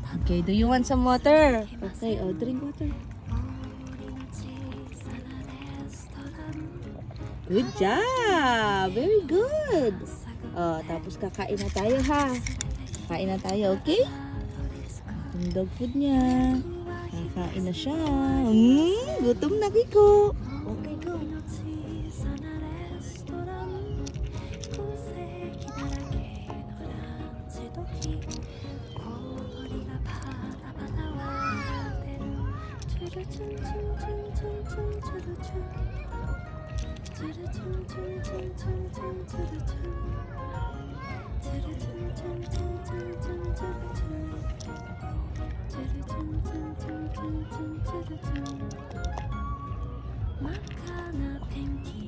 Okay, do you want some water? Okay, oh, drink water. Good job! Very good! Oh, tapos kakain na tayo ha. Kain na tayo, okay? Yung dog food niya. Kakain na siya. Gutom na Kiko. Okay, go. 막하나 팬티